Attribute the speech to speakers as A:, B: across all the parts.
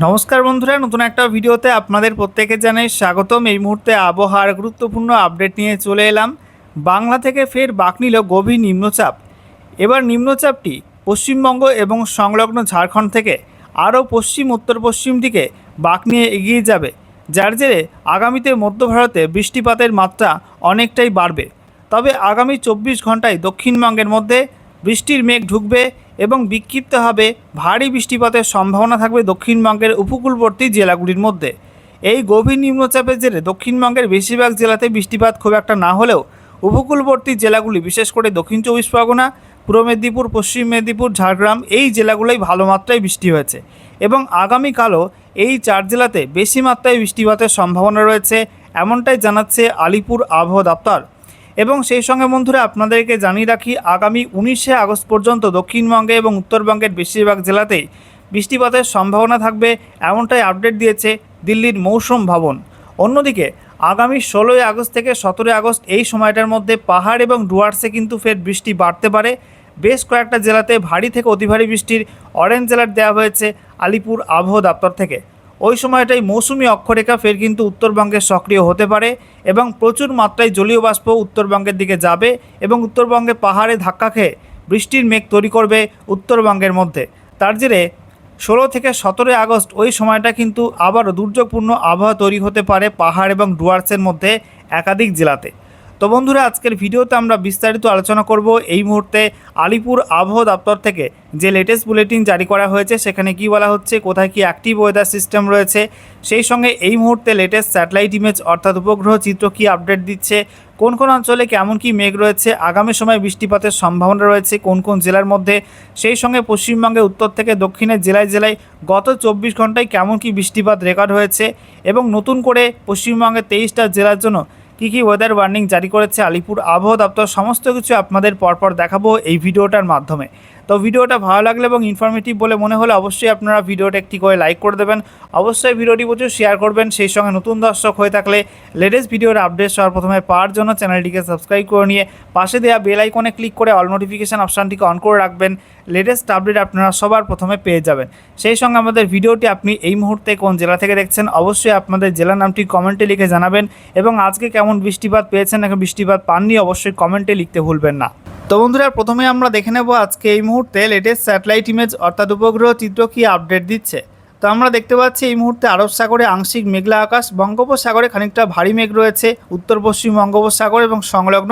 A: নমস্কার বন্ধুরা, নতুন একটা ভিডিওতে আপনাদের প্রত্যেকে জানাই স্বাগতম। এই মুহূর্তে আবহাওয়ার গুরুত্বপূর্ণ আপডেট নিয়ে চলে এলাম। বাংলা থেকে ফের বাঁক নিল গভীর নিম্নচাপ। এবার নিম্নচাপটি পশ্চিমবঙ্গ এবং সংলগ্ন ঝাড়খণ্ড থেকে আরও পশ্চিম উত্তর পশ্চিম দিকে বাঁক নিয়ে এগিয়ে যাবে, যার জেরে আগামীতে মধ্য ভারতে বৃষ্টিপাতের মাত্রা অনেকটাই বাড়বে। তবে আগামী 24 ঘন্টায় দক্ষিণবঙ্গের মধ্যে বৃষ্টির মেঘ ঢুকবে এবং বিক্ষিপ্তভাবে ভারী বৃষ্টিপাতের সম্ভাবনা থাকবে দক্ষিণবঙ্গের উপকূলবর্তী জেলাগুলির মধ্যে। এই গভীর নিম্নচাপের জেরে দক্ষিণবঙ্গের বেশিরভাগ জেলাতে বৃষ্টিপাত খুব একটা না হলেও উপকূলবর্তী জেলাগুলি, বিশেষ করে দক্ষিণ 24 পরগনা, পূর্ব মেদিনীপুর, পশ্চিম মেদিনীপুর, ঝাড়গ্রাম, এই জেলাগুলোই ভালো মাত্রায় বৃষ্টি হয়েছে এবং আগামীকালও এই 4 জেলাতে বেশি মাত্রায় বৃষ্টিপাতের সম্ভাবনা রয়েছে, এমনটাই জানাচ্ছে আলিপুর আবহাওয়া দপ্তর। এবং সেই সঙ্গে বন্ধুরা আপনাদেরকে জানিয়ে রাখি, আগামী 19শে আগস্ট পর্যন্ত দক্ষিণবঙ্গে এবং উত্তরবঙ্গের বেশিরভাগ জেলাতেই বৃষ্টিপাতের সম্ভাবনা থাকবে, এমনটাই আপডেট দিয়েছে দিল্লির মৌসুম ভবন। অন্যদিকে আগামী 16ই আগস্ট থেকে 17ই আগস্ট এই সময়টার মধ্যে পাহাড় এবং ডুয়ার্সে কিন্তু ফের বৃষ্টি বাড়তে পারে। বেশ কয়েকটা জেলাতে ভারী থেকে অতি ভারী বৃষ্টির অরেঞ্জ অ্যালার্ট দেওয়া হয়েছে আলিপুর আবহাওয়া দপ্তর থেকে। ওই সময়টাই মৌসুমি অক্ষরেখা ফের কিন্তু উত্তরবঙ্গে সক্রিয় হতে পারে এবং প্রচুর মাত্রায় জলীয় বাষ্প উত্তরবঙ্গের দিকে যাবে এবং উত্তরবঙ্গে পাহাড়ে ধাক্কা খেয়ে বৃষ্টির মেঘ তৈরি করবে উত্তরবঙ্গের মধ্যে। তার জেরে 16 থেকে 17 আগস্ট ওই সময়টা কিন্তু আবারও দুর্যোগপূর্ণ আবহাওয়া তৈরি হতে পারে পাহাড় এবং ডুয়ার্সের মধ্যে একাধিক জেলাতে। তো বন্ধুরা, আজকের ভিডিওতে আমরা বিস্তারিত আলোচনা করব এই মুহূর্তে আলিপুর আবহাওয়া দপ্তর থেকে যে লেটেস্ট বুলেটিন জারি করা হয়েছে, সেখানে কি বলা হচ্ছে, কোথায় কি অ্যাক্টিভ ওয়েদার সিস্টেম রয়েছে, সেই সঙ্গে এই মুহূর্তে লেটেস্ট স্যাটেলাইট ইমেজ অর্থাৎ উপগ্রহ চিত্র কি আপডেট দিচ্ছে, কোন কোন অঞ্চলে কেমন কি মেঘ রয়েছে, আগামী সময় বৃষ্টিপাতের সম্ভাবনা রয়েছে কোন কোন জেলার মধ্যে, সেই সঙ্গে পশ্চিমবঙ্গে উত্তর থেকে দক্ষিণের জেলায় জেলায় গত 24 ঘন্টায় কেমন কি বৃষ্টিপাত রেকর্ড হয়েছে এবং নতুন করে পশ্চিমবঙ্গের 23টা জেলার জন্য কী কী ওয়েদার ওয়ার্নিং জারি করেছে আলিপুর আবহাওয়া দপ্তর, সমস্ত কিছু আপনাদের পরপর দেখাবো এই ভিডিওটার মাধ্যমে। তো ভিডিওটা ভালো লাগলে এবং ইনফরমেটিভ বলে মনে হলে অবশ্যই আপনারা ভিডিওটা একটি করে লাইক করে দেবেন, অবশ্যই ভিডিওটি প্রচুর শেয়ার করবেন। সেই সঙ্গে নতুন দর্শক হয়ে থাকলে লেটেস্ট ভিডিওর আপডেট সবার প্রথমে পাওয়ার জন্য চ্যানেলটিকে সাবস্ক্রাইব করে নিয়ে পাশে দেওয়া বেল আইকনে ক্লিক করে অল নোটিফিকেশান অপশানটিকে অন করে রাখবেন। লেটেস্ট আপডেট আপনারা সবার প্রথমে পেয়ে যাবেন। সেই সঙ্গে আমাদের ভিডিওটি আপনি এই মুহূর্তে কোন জেলা থেকে দেখছেন অবশ্যই আপনাদের জেলার নামটি কমেন্টে লিখে জানাবেন এবং আজকে কেমন বৃষ্টিপাত পেয়েছেন নাকি বৃষ্টিপাত পাননি অবশ্যই কমেন্টে লিখতে ভুলবেন না। তো বন্ধুরা, প্রথমে আমরা দেখে নেব আজকে এই মুহূর্তে লেটেস্ট স্যাটেলাইট ইমেজ অর্থাৎ উপগ্রহ চিত্র কি আপডেট দিচ্ছে। তো আমরা দেখতে পাচ্ছি এই মুহূর্তে আরব সাগরে আংশিক মেঘলা আকাশ, বঙ্গোপসাগরে খানিকটা ভারী মেঘ রয়েছে, উত্তর পশ্চিম বঙ্গোপসাগর এবং সংলগ্ন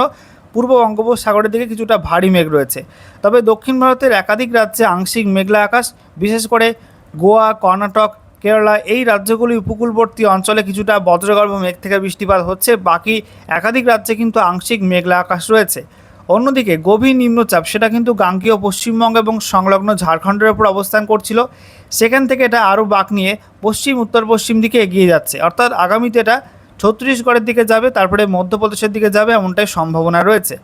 A: পূর্ব বঙ্গোপসাগরের দিকে কিছুটা ভারী মেঘ রয়েছে। তবে দক্ষিণ ভারতের একাধিক রাজ্যে আংশিক মেঘলা আকাশ, বিশেষ করে গোয়া, কর্ণাটক, কেরালা এই রাজ্যগুলি উপকূলবর্তী অঞ্চলে কিছুটা বজ্রগর্ভ মেঘ থেকে বৃষ্টিপাত হচ্ছে, বাকি একাধিক রাজ্যে কিন্তু আংশিক মেঘলা আকাশ রয়েছে। অন্যদিকে গভীর নিম্নচাপ সেটা কিন্তু গাঙ্গেয় পশ্চিমবঙ্গ এবং সংলগ্ন ঝাড়খণ্ডের ওপর অবস্থান করছিল, সেখান থেকে এটা আরও বাঁক নিয়ে পশ্চিম উত্তর পশ্চিম দিকে এগিয়ে যাচ্ছে, অর্থাৎ আগামীতে এটা ছত্তিশগড়ের দিকে যাবে, তারপরে মধ্যপ্রদেশের দিকে যাবে, এমনটাই সম্ভাবনা রয়েছে।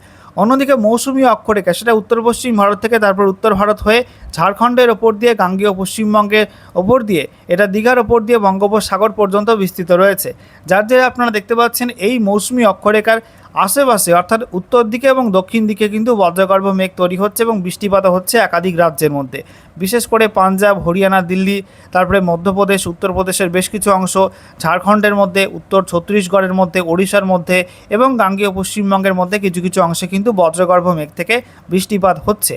A: অন্যদিকে মৌসুমী অক্ষরেখা সেটা উত্তর পশ্চিম ভারত থেকে তারপর উত্তর ভারত হয়ে ঝাড়খণ্ডের ওপর দিয়ে গাঙ্গেয় পশ্চিমবঙ্গের ওপর দিয়ে এটা দীঘার ওপর দিয়ে বঙ্গোপসাগর পর্যন্ত বিস্তৃত রয়েছে, যার জেরে আপনারা দেখতে পাচ্ছেন এই মৌসুমী অক্ষরেখার আশেপাশে অর্থাৎ উত্তর দিকে এবং দক্ষিণ দিকে কিন্তু বজ্রগর্ভ মেঘ তৈরি হচ্ছে এবং বৃষ্টিপাত হচ্ছে একাধিক রাজ্যের মধ্যে, বিশেষ করে পাঞ্জাব, হরিয়ানা, দিল্লি, তারপরে মধ্যপ্রদেশ, উত্তরপ্রদেশের বেশ কিছু অংশ, ঝাড়খণ্ডের মধ্যে, উত্তর ছত্তিশগড়ের মধ্যে, ওড়িশার মধ্যে এবং গাঙ্গেয় পশ্চিমবঙ্গের মধ্যে কিছু কিছু অংশে কিন্তু বজ্রগর্ভ মেঘ থেকে বৃষ্টিপাত হচ্ছে।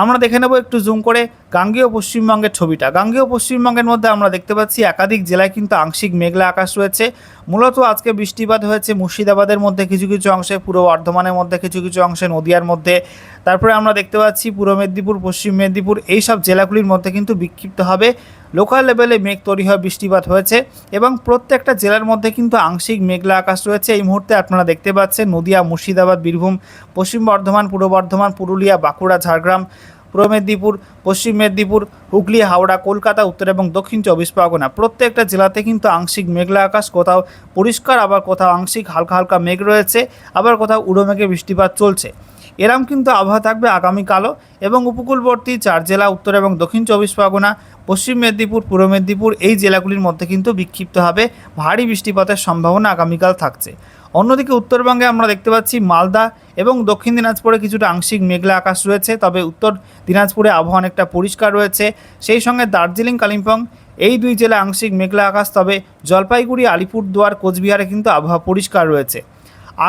A: আমরা দেখে নেব একটু জুম করে গাঙ্গেয় পশ্চিমবঙ্গের ছবিটা। গাঙ্গেয় পশ্চিমবঙ্গের মধ্যে আমরা দেখতে পাচ্ছি একাধিক জেলায় কিন্তু আংশিক মেঘলা আকাশ রয়েছে। মূলত আজকে বৃষ্টিপাত হয়েছে মুর্শিদাবাদের মধ্যে কিছু কিছু অংশে, পূর্ব বর্ধমানের মধ্যে কিছু কিছু অংশে, নদিয়ার মধ্যে, তারপরে আমরা দেখতে পাচ্ছি পূর্ব মেদিনীপুর, পশ্চিম মেদিনীপুর এই সব জেলাগুলির মধ্যে কিন্তু বিক্ষিপ্তভাবে লোকাল লেভেলে মেঘ তৈরি হয়ে বৃষ্টিপাত হয়েছে এবং প্রত্যেকটা জেলার মধ্যে কিন্তু আংশিক মেঘলা আকাশ রয়েছে। এই মুহূর্তে আপনারা দেখতে পাচ্ছেন নদিয়া, মুর্শিদাবাদ, বীরভূম, পশ্চিম বর্ধমান, পূর্ব বর্ধমান, পুরুলিয়া, বাঁকুড়া, ঝাড়গ্রাম, পূর্ব মেদিনীপুর, পশ্চিম মেদিনীপুর, হুগলি, হাওড়া, কলকাতা, উত্তর এবং দক্ষিণ 24 পরগনা প্রত্যেকটা জেলাতে কিন্তু আংশিক মেঘলা আকাশ, কোথাও পরিষ্কার, আবার কোথাও আংশিক হালকা হালকা মেঘ রয়েছে, আবার কোথাও উড়ো মেঘে বৃষ্টিপাত চলছে। এরম কিন্তু আবহাওয়া থাকবে আগামীকালও এবং উপকূলবর্তী 4 জেলা উত্তর এবং দক্ষিণ 24 পরগনা, পশ্চিম মেদিনীপুর, পূর্ব মেদিনীপুর এই জেলাগুলির মধ্যে কিন্তু বিক্ষিপ্তভাবে ভারী বৃষ্টিপাতের সম্ভাবনা আগামীকাল থাকছে। অন্যদিকে উত্তরবঙ্গে আমরা দেখতে পাচ্ছি মালদা এবং দক্ষিণ দিনাজপুরে কিছুটা আংশিক মেঘলা আকাশ রয়েছে, তবে উত্তর দিনাজপুরে আবহাওয়া অনেকটা পরিষ্কার রয়েছে। সেই সঙ্গে দার্জিলিং, কালিম্পং এই দুই জেলা আংশিক মেঘলা আকাশ, তবে জলপাইগুড়ি, আলিপুরদুয়ার, কোচবিহারে কিন্তু আবহাওয়া পরিষ্কার রয়েছে।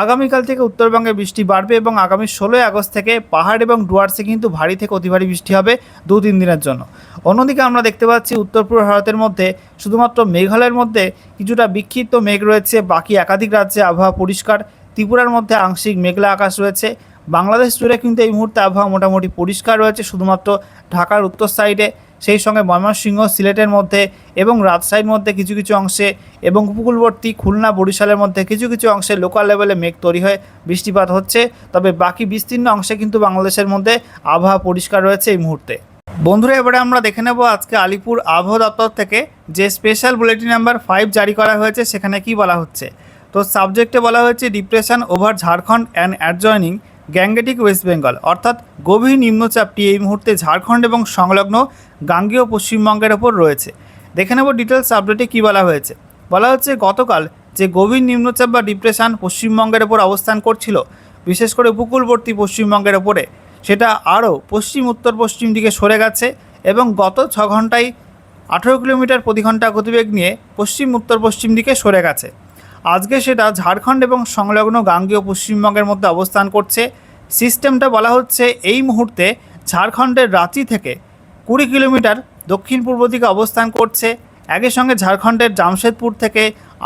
A: আগামীকাল থেকে উত্তরবঙ্গে বৃষ্টি বাড়বে এবং আগামী 16 আগস্ট থেকে পাহাড় এবং ডুয়ার্সে কিন্তু ভারী থেকে অতি ভারী বৃষ্টি হবে 2-3 দিনের জন্য। অন্যদিকে আমরা দেখতে পাচ্ছি উত্তর পূর্ব ভারতের মধ্যে শুধুমাত্র মেঘালয়ের মধ্যে কিছুটা বিক্ষিপ্ত মেঘ রয়েছে, বাকি একাধিক রাজ্যে আবহাওয়া পরিষ্কার। ত্রিপুরার মধ্যে আংশিক মেঘলা আকাশ রয়েছে। বাংলাদেশ জুড়ে কিন্তু এই মুহূর্তে আবহাওয়া মোটামুটি পরিষ্কার রয়েছে, শুধুমাত্র ঢাকার উত্তর সাইডে, সেই সঙ্গে ময়মনসিংহ, সিলেটের মধ্যে এবং রাজশাহীর মধ্যে কিছু কিছু অংশে এবং উপকূলবর্তী খুলনা, বরিশালের মধ্যে কিছু কিছু অংশে লোকাল লেভেলে মেঘ তৈরি হয়ে বৃষ্টিপাত হচ্ছে। তবে বাকি বিস্তীর্ণ অংশে কিন্তু বাংলাদেশের মধ্যে আবহাওয়া পরিষ্কার রয়েছে এই মুহূর্তে। বন্ধুরা, এবারে আমরা দেখে নেব আজকে আলিপুর আবহাওয়া দপ্তর থেকে যে স্পেশাল বুলেটিন নাম্বার 5 জারি করা হয়েছে সেখানে কি বলা হচ্ছে। তো সাবজেক্টে বলা হয়েছে depression over Jharkhand and adjoining Gangetic West Bengal, অর্থাৎ গভীর নিম্নচাপটি এই মুহূর্তে ঝাড়খণ্ড এবং সংলগ্ন গাঙ্গেয় পশ্চিমবঙ্গের ওপর রয়েছে। দেখে নেব ডিটেলস আপডেটে কী বলা হয়েছে। বলা হচ্ছে গতকাল যে গভীর নিম্নচাপ বা ডিপ্রেশন পশ্চিমবঙ্গের ওপর অবস্থান করছিল, বিশেষ করে উপকূলবর্তী পশ্চিমবঙ্গের ওপরে, সেটা আরও পশ্চিম উত্তর পশ্চিম দিকে সরে গেছে এবং গত 6 ঘন্টায় 18 কিলোমিটার প্রতি ঘন্টা গতিবেগ নিয়ে পশ্চিম উত্তর পশ্চিম দিকে সরে গেছে। আজকে সেটা ঝাড়খণ্ড এবং সংলগ্ন গাঙ্গেয় পশ্চিমবঙ্গের মধ্যে অবস্থান করছে। সিস্টেমটা বলা হচ্ছে এই মুহূর্তে ঝাড়খণ্ডের রাঁচি থেকে 20 কিলোমিটার দক্ষিণ পূর্ব দিকে অবস্থান করছে। একই সঙ্গে ঝাড়খণ্ডের জামশেদপুর থেকে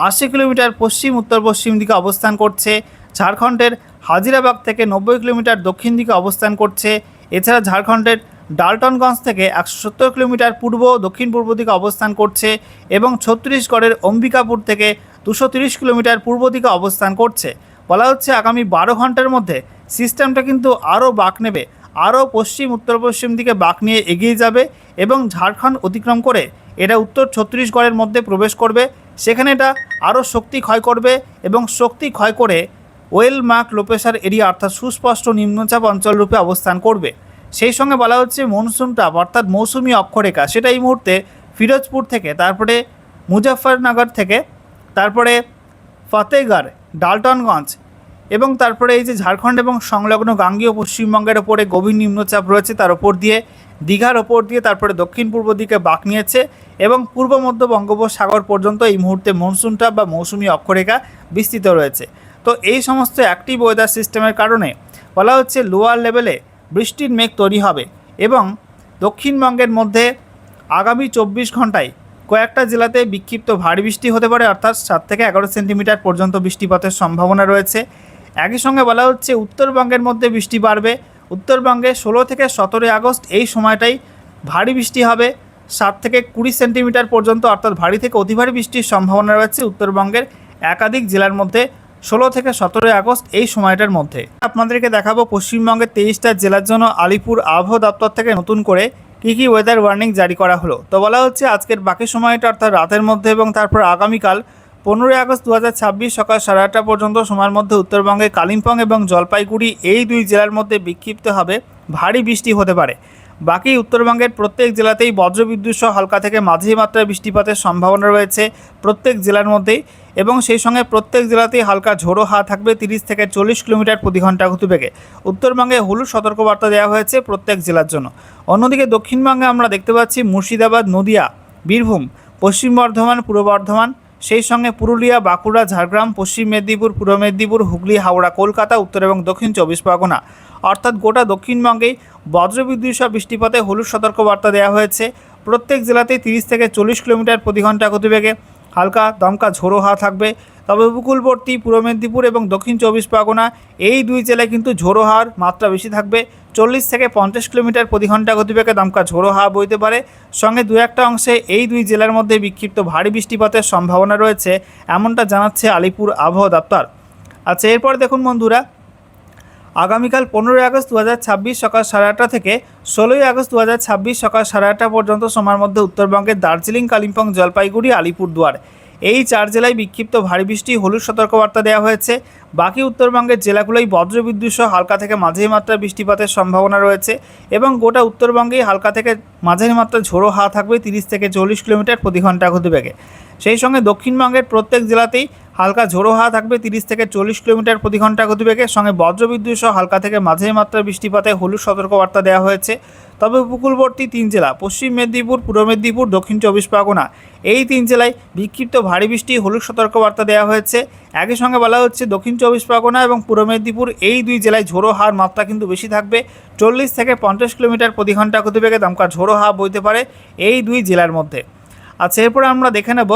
A: 80 কিলোমিটার পশ্চিম উত্তর পশ্চিম দিকে অবস্থান করছে। ঝাড়খণ্ডের হাজিরাবাগ থেকে 90 কিলোমিটার দক্ষিণ দিকে অবস্থান করছে। এছাড়া ঝাড়খণ্ডের ডালটনগঞ্জ থেকে 170 কিলোমিটার পূর্ব দক্ষিণ পূর্ব দিকে অবস্থান করছে এবং ছত্তিশগড়ের অম্বিকাপুর থেকে 230 কিলোমিটার পূর্ব দিকে অবস্থান করছে। বলা হচ্ছে আগামী 12 ঘন্টার মধ্যে সিস্টেমটা কিন্তু আরও বাঁক নেবে, আরও পশ্চিম উত্তর পশ্চিম দিকে বাঁক নিয়ে এগিয়ে যাবে এবং ঝাড়খণ্ড অতিক্রম করে এটা উত্তর ছত্তিশগড়ের মধ্যে প্রবেশ করবে। সেখানে এটা আরও শক্তি ক্ষয় করবে এবং শক্তি ক্ষয় করে well mark low pressure area অর্থাৎ সুস্পষ্ট নিম্নচাপ অঞ্চল রূপে অবস্থান করবে। সেই সঙ্গে বলা হচ্ছে মনসুন ট্রাপ অর্থাৎ মৌসুমি অক্ষরেখা, সেটা এই মুহূর্তে ফিরোজপুর থেকে, তারপরে মুজাফফরনগর থেকে, তারপরে ফতেগড়, ডালটনগঞ্জ এবং তারপরে এই যে ঝাড়খণ্ড এবং সংলগ্ন গাঙ্গেয় পশ্চিমবঙ্গের ওপরে গভীর নিম্নচাপ রয়েছে, তার ওপর দিয়ে দীঘার ওপর দিয়ে তারপরে দক্ষিণ পূর্ব দিকে বাঁক নিয়েছে এবং পূর্ব মধ্য বঙ্গোপসাগর পর্যন্ত এই মুহূর্তে মনসুন ট্রাপ বা মৌসুমি অক্ষরেখা বিস্তৃত রয়েছে। তো এই সমস্ত অ্যাক্টিভ ওয়েদার সিস্টেমের কারণে বলা হচ্ছে লোয়ার লেভেলে বৃষ্টির মেঘ তৈরি হবে এবং দক্ষিণবঙ্গের মধ্যে আগামী 24 ঘন্টায় কয়েকটা জেলাতে বিক্ষিপ্ত ভারী বৃষ্টি হতে পারে, অর্থাৎ 7 থেকে 11 সেন্টিমিটার পর্যন্ত বৃষ্টিপাতের সম্ভাবনা রয়েছে। একই সঙ্গে বলা হচ্ছে উত্তরবঙ্গের মধ্যে বৃষ্টি বাড়বে। উত্তরবঙ্গে 16 থেকে 17 আগস্ট এই সময়টাই ভারী বৃষ্টি হবে 7 থেকে 20 সেন্টিমিটার পর্যন্ত, অর্থাৎ ভারী থেকে অতি ভারী বৃষ্টির সম্ভাবনা রয়েছে উত্তরবঙ্গের একাধিক জেলার মধ্যে 16 থেকে 17 আগস্ট এই সময়টার মধ্যে। আপনাদেরকে দেখাবো পশ্চিমবঙ্গের 23টা জেলার জন্য আলিপুর আবহাওয়া দপ্তর থেকে নতুন করে কী কী ওয়েদার ওয়ার্নিং জারি করা হলো। তো বলা হচ্ছে আজকের বাকি সময়টা অর্থাৎ রাতের মধ্যে এবং তারপর আগামীকাল 15 আগস্ট 2026 সকাল 8:30 পর্যন্ত সময়ের মধ্যে উত্তরবঙ্গে কালিম্পং এবং জলপাইগুড়ি এই দুই জেলার মধ্যে বিক্ষিপ্তভাবে ভারী বৃষ্টি হতে পারে। বাকি উত্তরবঙ্গের প্রত্যেক জেলাতেই বজ্রবিদ্যুৎ সহ হালকা থেকে মাঝারি মাত্রায় বৃষ্টিপাতের সম্ভাবনা রয়েছে প্রত্যেক জেলার মধ্যেই এবং সেই সঙ্গে প্রত্যেক জেলাতেই হালকা ঝোড়ো হাওয়া থাকবে 30 থেকে 40 কিলোমিটার প্রতি ঘন্টা গতিবেগে। উত্তরবঙ্গে হলুদ সতর্কবার্তা দেওয়া হয়েছে প্রত্যেক জেলার জন্য। অন্যদিকে দক্ষিণবঙ্গে আমরা দেখতে পাচ্ছি মুর্শিদাবাদ, নদিয়া, বীরভূম, পশ্চিম বর্ধমান, পূর্ব বর্ধমান, সেই সঙ্গে পুরুলিয়া, বাঁকুড়া, ঝাড়গ্রাম, পশ্চিম মেদিনীপুর, পূর্ব মেদিনীপুর, হুগলি, হাওড়া, কলকাতা, উত্তর এবং দক্ষিণ 24 পরগনা, অর্থাৎ গোটা দক্ষিণবঙ্গেই বজ্রবিদ্যুৎ সহ বৃষ্টিপাতে হলুদ সতর্কবার্তা দেওয়া হয়েছে। প্রত্যেক জেলাতেই 30 থেকে 40 কিলোমিটার প্রতি ঘন্টা গতিবেগে হালকা দমকা ঝোড়ো হাওয়া থাকবে। তবে উপকূলবর্তী পূর্ব মেদিনীপুর এবং দক্ষিণ 24 পরগনা এই দুই জেলায় কিন্তু ঝোড়ো হাওয়ার মাত্রা বেশি থাকবে। 40 থেকে 50 কিলোমিটার প্রতি ঘন্টা গতিবেগে দমকা ঝোড়ো হাওয়া বইতে পারে। সঙ্গে দু একটা অংশে এই দুই জেলার মধ্যে বিক্ষিপ্ত ভারী বৃষ্টিপাতের সম্ভাবনা রয়েছে, এমনটা জানাচ্ছে আলিপুর আবহাওয়া দপ্তর। আচ্ছা, এরপর দেখুন বন্ধুরা, আগামীকাল 15 আগস্ট 2026 সকাল 8:30 থেকে 16 আগস্ট 2026 সকাল 8:30 পর্যন্ত সময়ের মধ্যে উত্তরবঙ্গের দার্জিলিং, কালিম্পং, জলপাইগুড়ি, আলিপুরদুয়ার এই 4 জেলায় বিক্ষিপ্ত ভারী বৃষ্টি হলুদ সতর্কবার্তা দেওয়া হয়েছে। বাকি উত্তরবঙ্গের জেলাগুলোই বজ্রবিদ্যুৎ সহ হালকা থেকে মাঝারি মাত্রার বৃষ্টিপাতের সম্ভাবনা রয়েছে এবং গোটা উত্তরবঙ্গেই হালকা থেকে মাঝারি মাত্রার ঝোড়ো হাওয়া থাকবে 30 থেকে 40 কিলোমিটার প্রতি ঘন্টা গতিবেগে। সেই সঙ্গে দক্ষিণবঙ্গের প্রত্যেক জেলাতেই হালকা ঝোড়ো হাওয়া থাকবে 30 থেকে 40 কিলোমিটার প্রতি ঘন্টা গতিবেগে, সঙ্গে বজ্রবিদ্যুৎ সহ হালকা থেকে মাঝারি মাত্রার বৃষ্টিপাতে হলুদ সতর্কবার্তা দেওয়া হয়েছে। তবে উপকূলবর্তী 3 জেলা পশ্চিম মেদিনীপুর, পূর্ব মেদিনীপুর, দক্ষিণ 24 পরগনা এই 3 জেলায় বিক্ষিপ্ত ভারী বৃষ্টি হলুদ সতর্কবার্তা দেওয়া হয়েছে। একই সঙ্গে বলা হচ্ছে দক্ষিণ 24 পরগনা এবং পূর্ব মেদিনীপুর এই 2 জেলায় ঝোড়ো হাওয়ার মাত্রা কিন্তু বেশি থাকবে। 40 থেকে 50 কিলোমিটার প্রতি ঘন্টা গতিবেগে দমকা ঝোড়ো হাওয়া বইতে পারে এই 2 জেলার মধ্যে। আচ্ছা, এরপরে আমরা দেখে নেব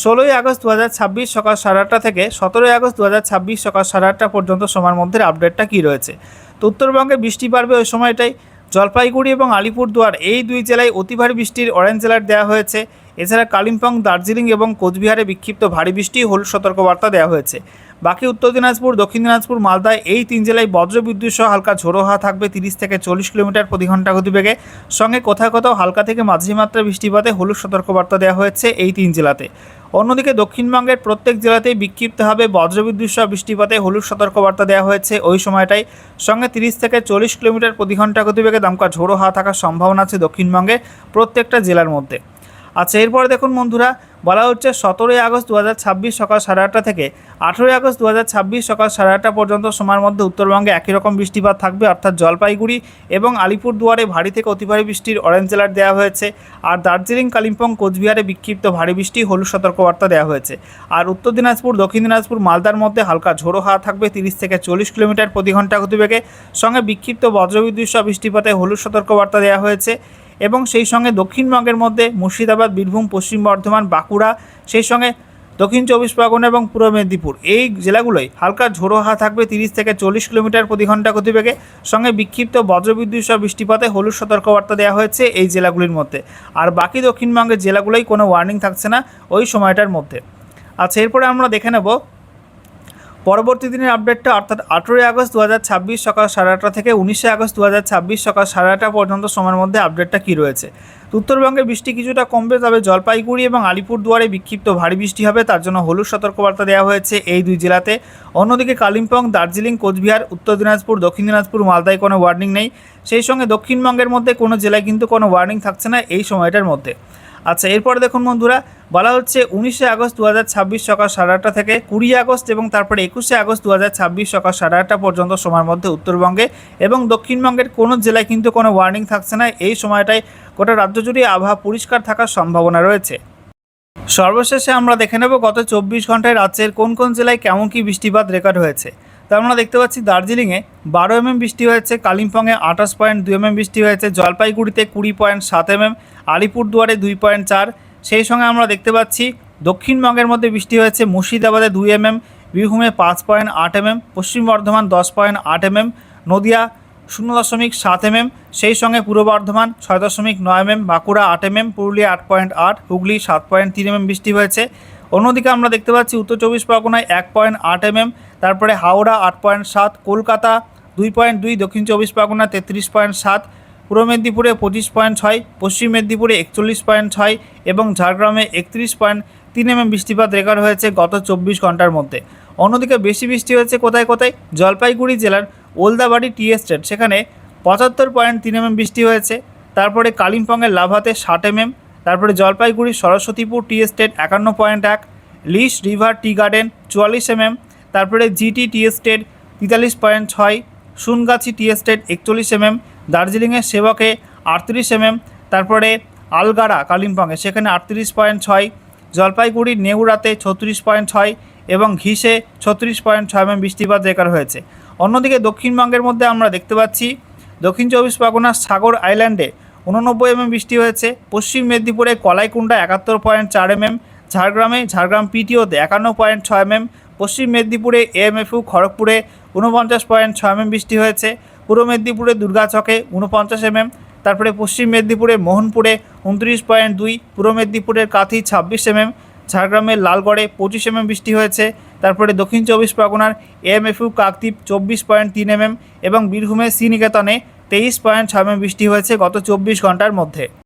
A: 16ই আগস্ট 2026 সকাল 8:30 থেকে 17ই আগস্ট 2026 সকাল 8:30 পর্যন্ত সময়ের মধ্যে আপডেটটা কী রয়েছে। তো উত্তরবঙ্গে বৃষ্টি বাড়বে ওই সময়টাই। জলপাইগুড়ি এবং আলিপুরদুয়ার এই 2 জেলায় অতি ভারী বৃষ্টির অরেঞ্জ অ্যালার্ট দেওয়া হয়েছে। এছাড়া কালিম্পং, দার্জিলিং এবং কোচবিহারে বিক্ষিপ্ত ভারী বৃষ্টি হলুদ সতর্কবার্তা দেওয়া হয়েছে। বাকি উত্তর দিনাজপুর, দক্ষিণ দিনাজপুর, মালদা এই 3 জেলায় বজ্রবিদ্যুৎ সহ হালকা ঝোড়ো হাওয়া থাকবে 30 থেকে 40 কিলোমিটার প্রতি ঘন্টা গতিবেগে, সঙ্গে কোথাও কোথাও হালকা থেকে মাঝারি মাত্রার বৃষ্টিপাতে হলুদ সতর্কবার্তা দেওয়া হয়েছে এই 3 জেলাতে। অন্যদিকে দক্ষিণবঙ্গের প্রত্যেক জেলাতেই বিক্ষিপ্তভাবে বজ্রবিদ্যুৎ সহ বৃষ্টিপাতে হলুদ সতর্কবার্তা দেওয়া হয়েছে ওই সময়টাই, সঙ্গে 30 থেকে 40 কিলোমিটার প্রতি ঘন্টা গতিবেগে দমকা ঝোড়ো হাওয়া থাকার সম্ভাবনা আছে দক্ষিণবঙ্গের প্রত্যেকটা জেলার মধ্যে। আচ্ছা, এরপরে দেখুন বন্ধুরা, বলা হচ্ছে 17ই আগস্ট 2026 সকাল 8:30 থেকে 18ই আগস্ট 2026 সকাল 8:30 পর্যন্ত সময়ের মধ্যে উত্তরবঙ্গে একই রকম বৃষ্টিপাত থাকবে, অর্থাৎ জলপাইগুড়ি এবং আলিপুরদুয়ারে ভারী থেকে অতি ভারী বৃষ্টির অরেঞ্জ অ্যালার্ট দেওয়া হয়েছে। আর দার্জিলিং, কালিম্পং, কোচবিহারে বিক্ষিপ্ত ভারী বৃষ্টি হলুদ সতর্কবার্তা দেওয়া হয়েছে। আর উত্তর দিনাজপুর, দক্ষিণ দিনাজপুর, মালদার মধ্যে হালকা ঝোড়ো হাওয়া থাকবে 30 থেকে 40 কিলোমিটার প্রতি ঘন্টা গতিবেগে, সঙ্গে বিক্ষিপ্ত বজ্রবিদ্যুৎ সহ বৃষ্টিপাতে হলুদ সতর্কবার্তা দেওয়া হয়েছে। এবং সেই সঙ্গে দক্ষিণবঙ্গের মধ্যে মুর্শিদাবাদ, বীরভূম, পশ্চিম বর্ধমান, বাঁকুড়া, সেই সঙ্গে দক্ষিণ 24 পরগনা এবং পূর্ব মেদিনীপুর এই জেলাগুলোই হালকা ঝোড়ো হাওয়া থাকবে 30 থেকে 40 কিলোমিটার প্রতি ঘন্টা গতিবেগে, সঙ্গে বিক্ষিপ্ত বজ্রবিদ্যুৎ সহ বৃষ্টিপাতে হলুদ সতর্কবার্তা দেওয়া হয়েছে এই জেলাগুলির মধ্যে। আর বাকি দক্ষিণবঙ্গের জেলাগুলোই কোনো ওয়ার্নিং থাকছে না ওই সময়টার মধ্যে। আচ্ছা, এরপরে আমরা দেখে নেব পরবর্তী দিনের আপডেটটা, অর্থাৎ 18ই আগস্ট 2026 সকাল 8:30 থেকে 19শে আগস্ট 2026 সকাল 8:30 পর্যন্ত সময়ের মধ্যে আপডেটটা কী রয়েছে। উত্তরবঙ্গে বৃষ্টি কিছুটা কমবে, তবে জলপাইগুড়ি এবং আলিপুরদুয়ারে বিক্ষিপ্ত ভারী বৃষ্টি হবে, তার জন্য হলুদ সতর্কবার্তা দেওয়া হয়েছে এই 2 জেলাতে। অন্যদিকে কালিম্পং, দার্জিলিং, কোচবিহার, উত্তর দিনাজপুর, দক্ষিণ দিনাজপুর, মালদায় কোনো ওয়ার্নিং নেই। সেই সঙ্গে দক্ষিণবঙ্গের মধ্যে কোনো জেলায় কিন্তু কোনো ওয়ার্নিং থাকছে না এই সময়টার মধ্যে। আচ্ছা, এরপরে দেখুন বন্ধুরা, বলা হচ্ছে 19শে আগস্ট 2026 সকাল 8:30 থেকে 20 আগস্ট এবং তারপরে 21শে আগস্ট 2026 সকাল 8:30 পর্যন্ত সময়ের মধ্যে উত্তরবঙ্গে এবং দক্ষিণবঙ্গের কোনো জেলায় কিন্তু কোনো ওয়ার্নিং থাকছে না। এই সময়টায় গোটা রাজ্য জুড়ে আবহাওয়া পরিষ্কার থাকার সম্ভাবনা রয়েছে। সর্বশেষে আমরা দেখে নেব গত 24 ঘন্টায় রাজ্যের কোন কোন জেলায় কেমন কী বৃষ্টিপাত রেকর্ড হয়েছে। তো আমরা দেখতে পাচ্ছি দার্জিলিংয়ে 12 mm বৃষ্টি হয়েছে, কালিম্পংয়ে 28.2 mm বৃষ্টি হয়েছে, জলপাইগুড়িতে 20.7 mm, আলিপুরদুয়ারে 2.4। সেই সঙ্গে আমরা দেখতে পাচ্ছি দক্ষিণবঙ্গের মধ্যে বৃষ্টি হয়েছে মুর্শিদাবাদে 2 mm, বীরভূমে 5.8 mm, পশ্চিম বর্ধমান 10.8 mm, নদিয়া 0.7 mm, সেই সঙ্গে পূর্ব Bardhaman 6.9 mm, Bankura 8 mm, Purulia 8.8, Hooghly 7.3 mm বৃষ্টি হয়েছে। অন্যদিকে আমরা দেখতে পাচ্ছি উত্তর 24 পরগনায় 1.8 mm, তারপরে হাওড়া 8.7, কলকাতা 2.2, দক্ষিণ 24 পরগনা 33.7, পূর্ব মেদিনীপুরে 25.6, পশ্চিম মেদিনীপুরে 41.6 এবং ঝাড়গ্রামে 31.3 mm বৃষ্টিপাত রেকর্ড হয়েছে গত 24 ঘন্টার মধ্যে। অন্যদিকে বেশি বৃষ্টি হয়েছে কোথায় কোথায়, জলপাইগুড়ি জেলার ওলদাবাড়ি টি এস্টেট সেখানে 75.3 mm বৃষ্টি হয়েছে, তারপরে কালিম্পংয়ের লাভাতে 60 mm, তারপরে Jalpaiguri Saraswatipur tea estate 51.1, Lish river tea garden 44 mm, তারপরে GT tea estate 43.6, Sungachhi tea estate 41 mm, দার্জিলিংয়ের সেবকে 38 mm, তারপরে আলগাড়া কালিম্পংয়ে সেখানে 38.6, জলপাইগুড়ির নেউরাতে 36.6 এবং ঘিসে 36.6 mm বৃষ্টিপাত রেকর্ড হয়েছে। অন্যদিকে দক্ষিণবঙ্গের মধ্যে আমরা দেখতে পাচ্ছি দক্ষিণ 24 পরগনার সাগর আইল্যান্ডে 89 mm বৃষ্টি হয়েছে, পশ্চিম মেদিনীপুরে কলাইকুণ্ডা 71.4 mm, ঝাড়গ্রাম পিটিওতে 51.6 mm, পশ্চিম মেদিনীপুরে এএমএফইউ খড়গপুরে 49.6 mm বৃষ্টি হয়েছে, পূর্ব মেদিনীপুরে দুর্গাচকে 49 mm, তারপরে পশ্চিম মেদিনীপুরে মোহনপুরে 29.2, পূর্ব মেদিনীপুরের কাথি 26 mm, ঝাড়গ্রামের লালগড়ে 25 mm বৃষ্টি হয়েছে, তারপরে দক্ষিণ 24 পরগনার এএমএফইউ কাকদ্বীপ 24.3 mm এবং বীরভূমের শ্রীনিকেতনে 23.6 mm বৃষ্টি হয়েছে গত 24 ঘন্টার মধ্যে।